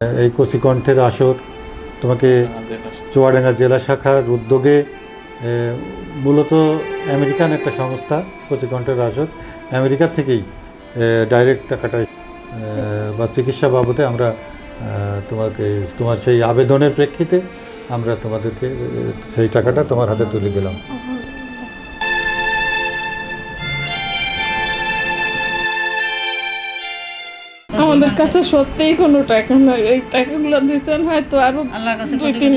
এই কচিকণ্ঠের আসর তোমাকে চুয়াডাঙ্গা জেলা শাখার উদ্যোগে মূলত আমেরিকান একটা সংস্থা কচিকণ্ঠের আসর আমেরিকা থেকেই ডাইরেক্ট টাকাটা বা চিকিৎসা বাবদে আমরা তোমার সেই আবেদনের প্রেক্ষিতে আমরা তোমাদেরকে সেই টাকাটা তোমার হাতে তুলে দিলাম। আমাদের কাছে সত্যিই কোনো টাকা নাই। এই টাকাগুলো দিচ্ছেন হয়তো আরো 2-3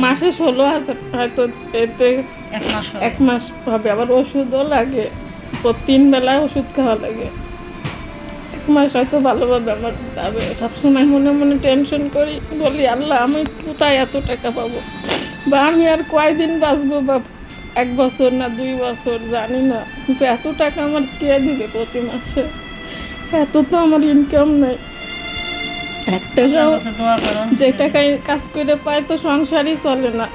মাসে 16,000 হয়তো এতে 1 মাস হবে। আবার ওষুধও লাগে, 3 বেলায় ওষুধ খাওয়া লাগে। 1 মাস হয়তো ভালোভাবে আমার যাবে। সবসময় মনে মনে টেনশন করি, বলি আল্লাহ আমি কোথায় এত টাকা পাবো, বা আমি আর কয়দিন বাঁচবো, বা 1 বছর না 2 বছর জানি না, কিন্তু এত টাকা আমার কে দিবে প্রতি মাসে? এত তো আমার ইনকাম নাই। যে টাকায় কাজ করে পায় তো সংসারই চলে না।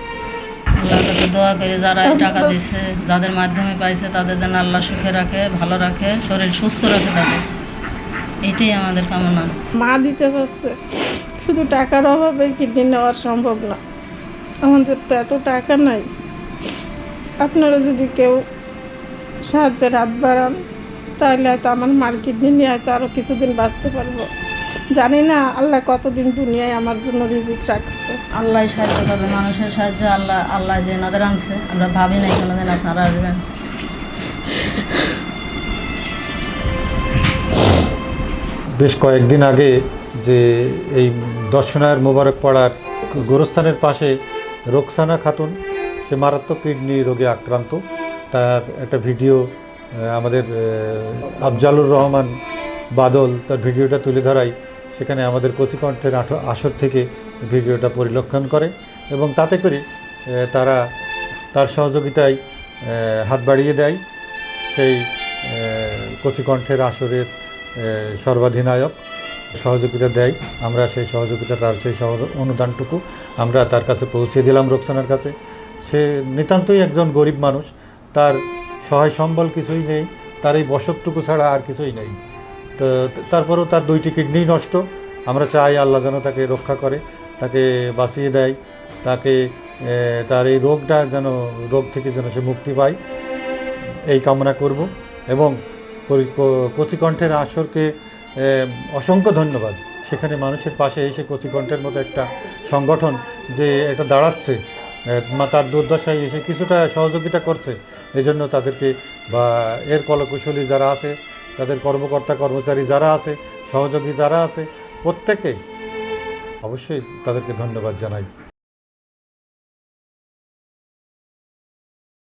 আল্লাহর কাছে দোয়া করে যারা টাকা দিচ্ছে, যাদের মাধ্যমে পাইছে, তাদের যেন আল্লাহ সুখে রাখে, ভালো রাখে, শরীর সুস্থ রাখে তাদের, এইটাই আমাদের কামনা। মা দিতে পারছে, শুধু টাকার অভাবে কিডনি নেওয়া সম্ভব না। আমাদের তো এত টাকা নাই। আপনারা যদি কেউ সাহায্যের হাত বাড়ান তাহলে হয়তো আমার মার কিডনি নিয়ে হয়তো আরও কিছুদিন বাঁচতে পারবো। জানি না আল্লাহ কতদিন দুনিয়ায় আমার জন্য রিজিক রাখছে। আল্লাহ সাহায্য করবে, মানুষের সাহায্যে আল্লাহ যে নাদের আনছে, আমরা ভাবি নাই কোনোদিন আপনারা আসবেন। বেশ কয়েকদিন আগে যে এই দর্শনার মোবারক পাড়ার গোরস্থানের পাশে রোকসানা খাতুন, সে মারাত্মক কিডনি রোগে আক্রান্ত, তার একটা ভিডিও আমাদের আফজালুর রহমান বাদল তার ভিডিওটা তুলে ধরায় সেখানে আমাদের কচিকণ্ঠের আসর থেকে ভিডিওটা পরিলক্ষণ করে এবং তাতে করে তারা তার সহযোগিতায় হাত বাড়িয়ে দেয় সেই কচিকণ্ঠের আসরের সর্বাধিনায়ক সহযোগিতা দেয়। আমরা সেই সহযোগিতা, তার সেই অনুদানটুকু আমরা তার কাছে পৌঁছে দিলাম রোকসানার কাছে। সে নিতান্তই একজন গরিব মানুষ, তার সহায় সম্বল কিছুই নেই, তার এই বসতটুকু ছাড়া আর কিছুই নেই। তো তারপরেও তার 2টি কিডনি নষ্ট। আমরা চাই আল্লাহ যেন তাকে রক্ষা করে, তাকে বাঁচিয়ে দেয়, তাকে তার এই রোগ থেকে যেন সে মুক্তি পায়, এই কামনা করব। এবং কচিকণ্ঠের আসরকে অসংখ্য ধন্যবাদ। সেখানে মানুষের পাশে এসে কচিকণ্ঠের মতো একটা সংগঠন যে এটা দাঁড়াচ্ছে, তার দুর্দশায় এসে কিছুটা সহযোগিতা করছে, এজন্য তাদেরকে বা এর কলাকুশলী যারা আছে, তাদের কর্মকর্তা কর্মচারী যারা আছে, সহযোগী যারা আছে, প্রত্যেকে অবশ্যই তাদেরকে ধন্যবাদ জানাই।